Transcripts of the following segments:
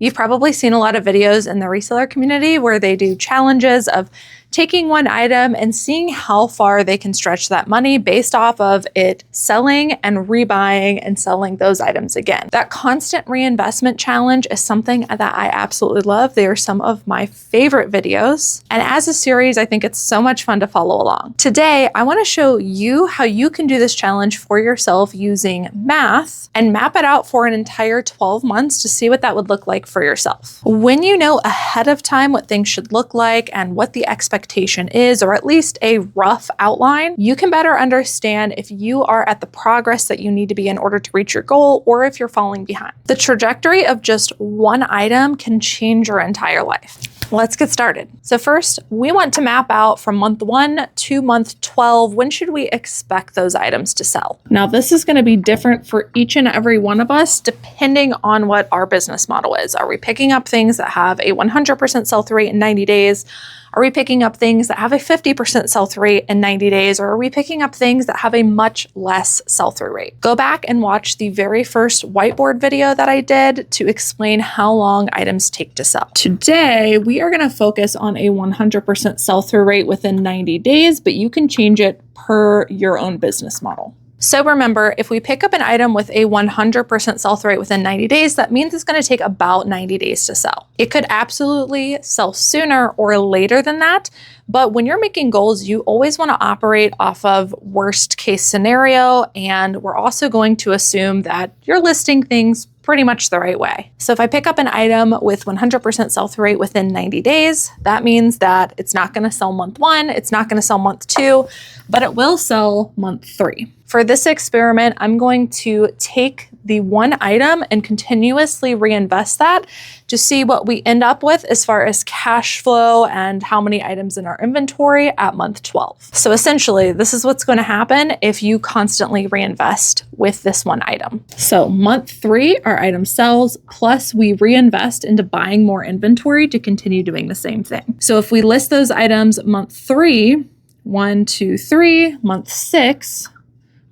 You've probably seen a lot of videos in the reseller community where they do challenges of taking one item and seeing how far they can stretch that money based off of it selling and rebuying and selling those items again. That constant reinvestment challenge is something that I absolutely love. They are some of my favorite videos. And as a series, I think it's so much fun to follow along. Today, I want to show you how you can do this challenge for yourself using math and map it out for an entire 12 months to see what that would look like for yourself. When you know ahead of time what things should look like and what the expectation is, or at least a rough outline, you can better understand if you are at the progress that you need to be in order to reach your goal or if you're falling behind. The trajectory of just one item can change your entire life. Let's get started. So first, we want to map out from month 1 to month 12, when should we expect those items to sell? Now, this is going to be different for each and every one of us, depending on what our business model is. Are we picking up things that have a 100% sell-through rate in 90 days? Are we picking up things that have a 50% sell-through rate in 90 days? Or are we picking up things that have a much less sell-through rate? Go back and watch the very first whiteboard video that I did to explain how long items take to sell. Today, we are going to focus on a 100% sell-through rate within 90 days, but you can change it per your own business model. So remember, if we pick up an item with a 100% sell-through rate within 90 days, that means it's going to take about 90 days to sell. It could absolutely sell sooner or later than that, but when you're making goals, you always want to operate off of worst case scenario, and we're also going to assume that you're listing things pretty much the right way. So if I pick up an item with 100% sell-through rate within 90 days, that means that it's not going to sell month 1, it's not going to sell month 2, but it will sell month 3. For this experiment, I'm going to take the one item and continuously reinvest that to see what we end up with as far as cash flow and how many items in our inventory at month 12. So essentially, this is what's going to happen if you constantly reinvest with this one item. So month 3, our item sells, plus we reinvest into buying more inventory to continue doing the same thing. So if we list those items month 3, 1, 2, 3, month 6,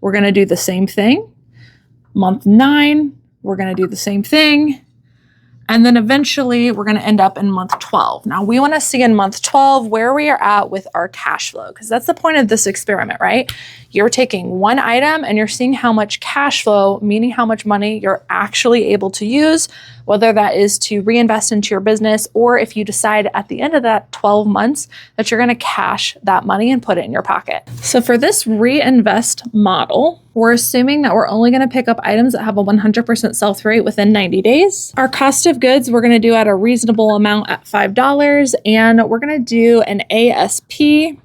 we're going to do the same thing. Month 9, we're going to do the same thing. And then eventually we're going to end up in month 12. Now we want to see in month 12 where we are at with our cash flow, because that's the point of this experiment, right? You're taking one item and you're seeing how much cash flow, meaning how much money you're actually able to use, whether that is to reinvest into your business, or if you decide at the end of that 12 months that you're going to cash that money and put it in your pocket. So for this reinvest model, we're assuming that we're only going to pick up items that have a 100% sell-through rate within 90 days. Our cost of goods, we're going to do at a reasonable amount at $5, and we're going to do an ASP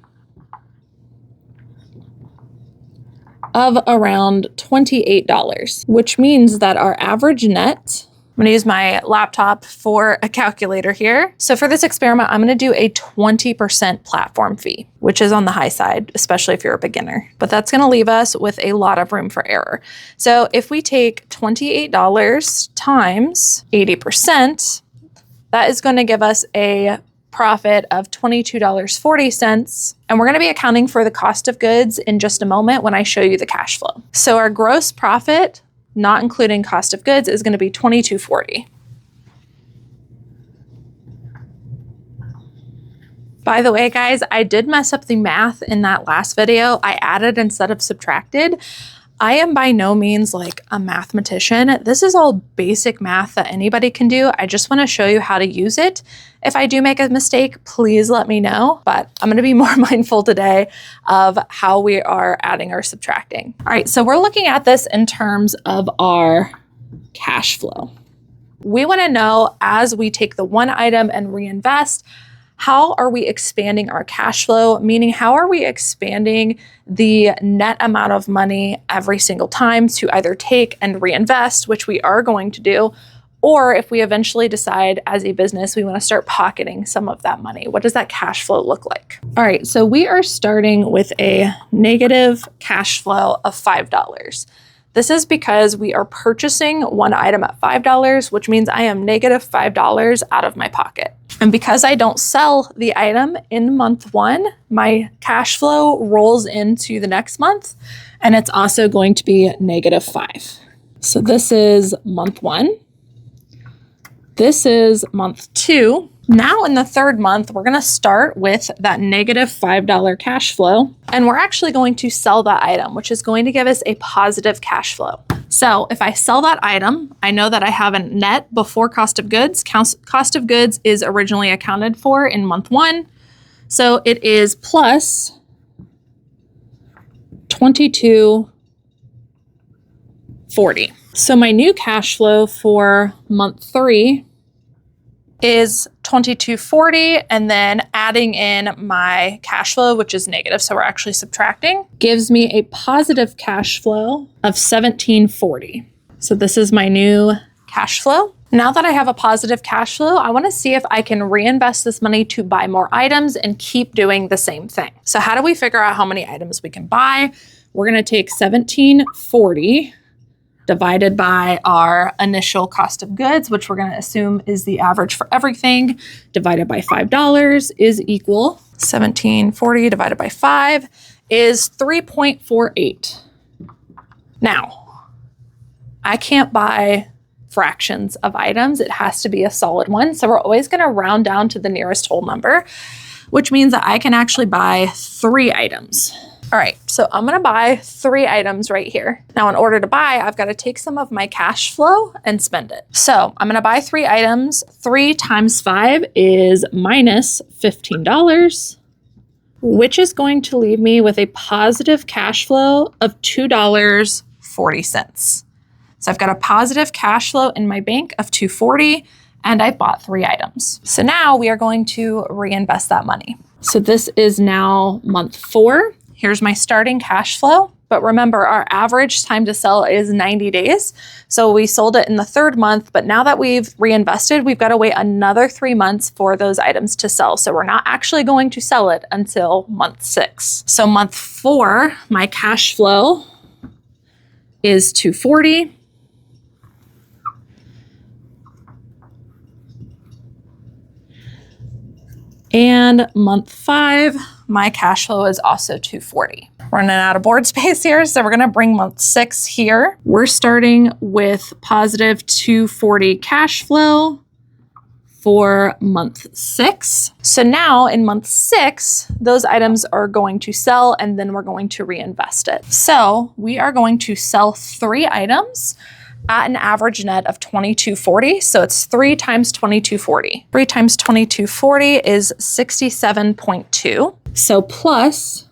of around $28, which means that our average net, I'm going to use my laptop for a calculator here. So for this experiment, I'm going to do a 20% platform fee, which is on the high side, especially if you're a beginner. But that's going to leave us with a lot of room for error. So if we take $28 times 80%, that is going to give us a profit of $22.40. And we're going to be accounting for the cost of goods in just a moment when I show you the cash flow. So our gross profit, not including cost of goods, is going to be $22.40. By the way, guys, I did mess up the math in that last video. I added instead of subtracted. I am by no means like a mathematician. This is all basic math that anybody can do. I just want to show you how to use it. If I do make a mistake, please let me know, but I'm going to be more mindful today of how we are adding or subtracting. All right, so we're looking at this in terms of our cash flow. We want to know, as we take the one item and reinvest, how are we expanding our cash flow? Meaning, how are we expanding the net amount of money every single time to either take and reinvest, which we are going to do, or if we eventually decide as a business we want to start pocketing some of that money, what does that cash flow look like? All right, so we are starting with a negative cash flow of $5. This is because we are purchasing one item at $5, which means I am negative $5 out of my pocket. And because I don't sell the item in month 1, my cash flow rolls into the next month, and it's also going to be negative $5. So this is month 1. This is month 2. Now in the third month, we're gonna start with that negative $5 cash flow, and we're actually going to sell that item, which is going to give us a positive cash flow. So if I sell that item, I know that I have a net before cost of goods. Cost of goods is originally accounted for in month 1. So it is plus $22.40. So my new cash flow for month 3 is $22.40, and then adding in my cash flow, which is negative, so we're actually subtracting, gives me a positive cash flow of $17.40. So this is my new cash flow. Now that I have a positive cash flow, I want to see if I can reinvest this money to buy more items and keep doing the same thing. So how do we figure out how many items we can buy? We're going to take $17.40 divided by our initial cost of goods, which we're going to assume is the average for everything, divided by $5 is equal. $17.40 divided by 5 is 3.48. Now, I can't buy fractions of items. It has to be a solid one. So we're always going to round down to the nearest whole number, which means that I can actually buy 3 items. All right, so I'm gonna buy 3 items right here. Now, in order to buy, I've got to take some of my cash flow and spend it. So I'm gonna buy 3 items. 3 times 5 is minus $15, which is going to leave me with a positive cash flow of $2.40. So I've got a positive cash flow in my bank of $2.40, and I bought 3 items. So now we are going to reinvest that money. So this is now month 4. Here's my starting cash flow. But remember, our average time to sell is 90 days. So we sold it in the 3rd month, but now that we've reinvested, we've got to wait another 3 months for those items to sell. So we're not actually going to sell it until month 6. So month 4, my cash flow is $240. And month 5, my cash flow is also $240. Running out of board space here, so we're gonna bring month 6 here. We're starting with positive $240 cash flow for month 6. So now in month 6, those items are going to sell, and then we're going to reinvest it. So we are going to sell 3 items at an average net of $22.40. So it's 3 times $22.40. 3 times $22.40 is 67.2. So plus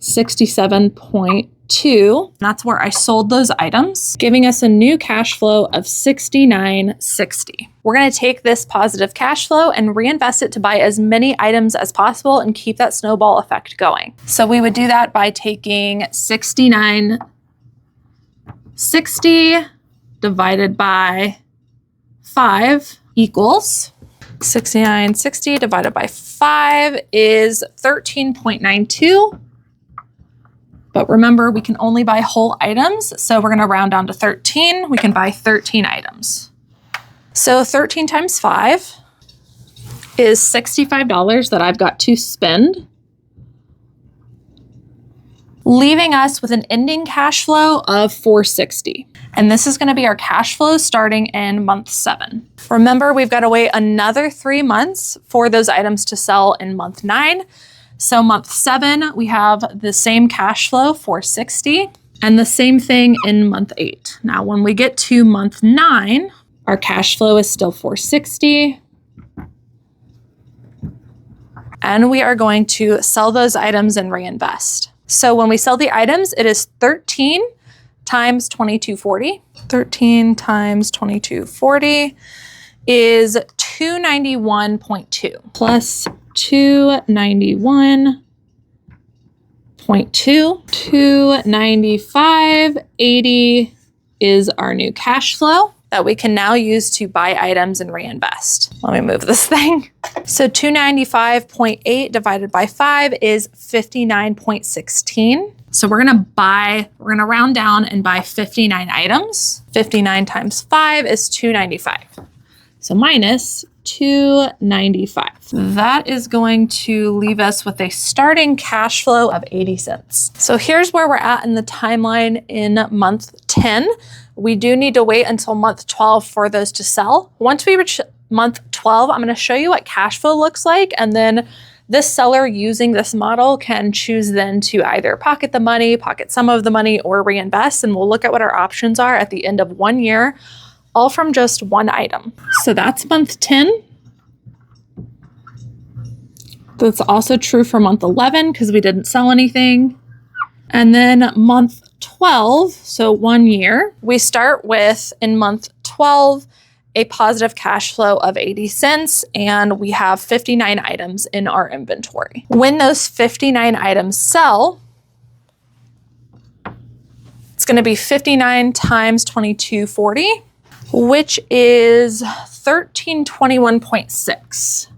67.2, that's where I sold those items, giving us a new cash flow of $69.60. We're gonna take this positive cash flow and reinvest it to buy as many items as possible and keep that snowball effect going. So we would do that by taking $69.60 divided by 5 equals $69.60 divided by 5 is 13.92. But remember, we can only buy whole items, so we're gonna round down to 13. We can buy 13 items. So 13 times 5 is $65 that I've got to spend, leaving us with an ending cash flow of $460. And this is gonna be our cash flow starting in month 7. Remember, we've gotta wait another 3 months for those items to sell in month 9. So month 7, we have the same cash flow, $460, and the same thing in month 8. Now, when we get to month 9, our cash flow is still $460. And we are going to sell those items and reinvest. So when we sell the items, it is 13 times $22.40. 13 times $22.40 is $291.2 plus $291.2. $295.80 is our new cash flow that we can now use to buy items and reinvest. Let me move this thing. So 295.8 divided by 5 is 59.16. So we're gonna round down and buy 59 items. 59 times 5 is 295. So minus $295. That is going to leave us with a starting cash flow of 80 cents. So here's where we're at in the timeline in month 10. We do need to wait until month 12 for those to sell. Once we reach month 12, I'm going to show you what cash flow looks like, and then this seller using this model can choose then to either pocket the money, pocket some of the money, or reinvest. And we'll look at what our options are at the end of 1 year, all from just one item. So that's month 10. That's also true for month 11 because we didn't sell anything. And then month 12, so 1 year, we start with, in month 12, a positive cash flow of 80 cents, and we have 59 items in our inventory. When those 59 items sell, it's going to be 59 times 2240, which is 1321.6.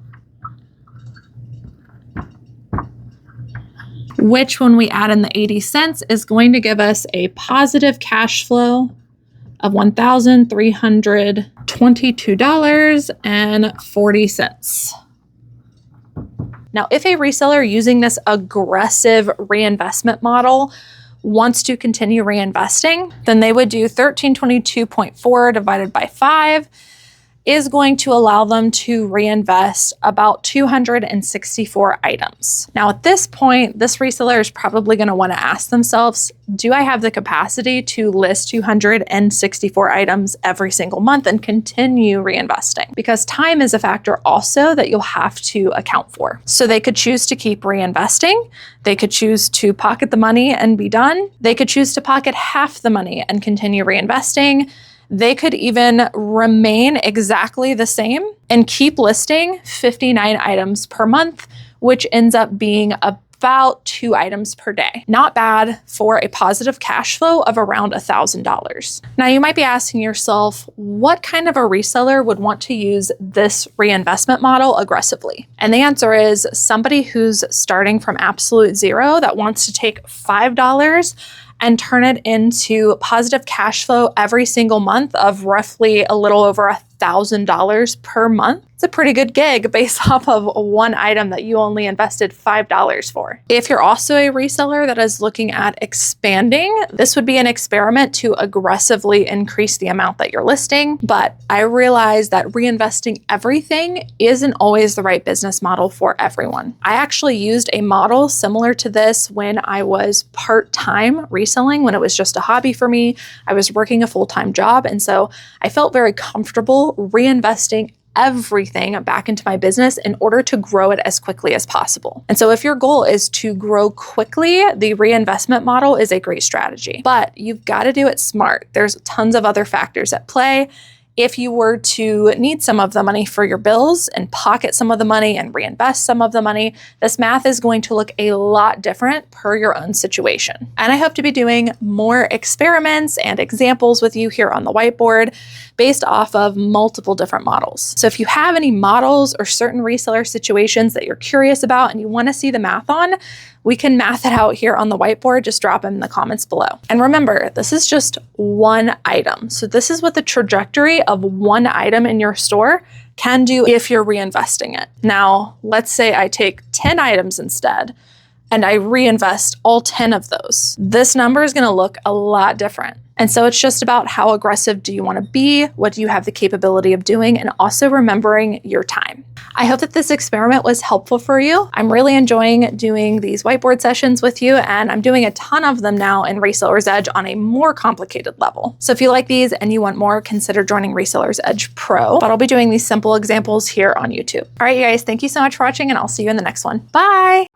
Which, when we add in the 80 cents, is going to give us a positive cash flow of $1,322.40. Now, if a reseller using this aggressive reinvestment model wants to continue reinvesting, then they would do 1322.4 divided by 5 is going to allow them to reinvest about 264 items. Now, at this point, this reseller is probably going to want to ask themselves, do I have the capacity to list 264 items every single month and continue reinvesting? Because time is a factor also that you'll have to account for. So they could choose to keep reinvesting. They could choose to pocket the money and be done. They could choose to pocket half the money and continue reinvesting. They could even remain exactly the same and keep listing 59 items per month, which ends up being about 2 items per day. Not bad for a positive cash flow of around $1,000. Now, you might be asking yourself, what kind of a reseller would want to use this reinvestment model aggressively? And the answer is somebody who's starting from absolute zero that wants to take $5 and turn it into positive cash flow every single month of roughly a little over $1,000 per month. It's a pretty good gig based off of one item that you only invested $5 for. If you're also a reseller that is looking at expanding, this would be an experiment to aggressively increase the amount that you're listing. But I realize that reinvesting everything isn't always the right business model for everyone. I actually used a model similar to this when I was part-time reselling, when it was just a hobby for me. I was working a full-time job, and so I felt very comfortable reinvesting everything back into my business in order to grow it as quickly as possible. And so if your goal is to grow quickly, the reinvestment model is a great strategy, but you've got to do it smart. There's tons of other factors at play. If you were to need some of the money for your bills and pocket some of the money and reinvest some of the money, this math is going to look a lot different per your own situation. And I hope to be doing more experiments and examples with you here on the whiteboard based off of multiple different models. So if you have any models or certain reseller situations that you're curious about and you want to see the math on, we can math it out here on the whiteboard. Just drop them in the comments below. And remember, this is just one item. So this is what the trajectory of one item in your store can do if you're reinvesting it. Now, let's say I take 10 items instead and I reinvest all 10 of those. This number is going to look a lot different. And so it's just about how aggressive do you want to be? What do you have the capability of doing? And also remembering your time. I hope that this experiment was helpful for you. I'm really enjoying doing these whiteboard sessions with you, and I'm doing a ton of them now in Reseller's Edge on a more complicated level. So if you like these and you want more, consider joining Reseller's Edge Pro. But I'll be doing these simple examples here on YouTube. All right, you guys, thank you so much for watching, and I'll see you in the next one. Bye.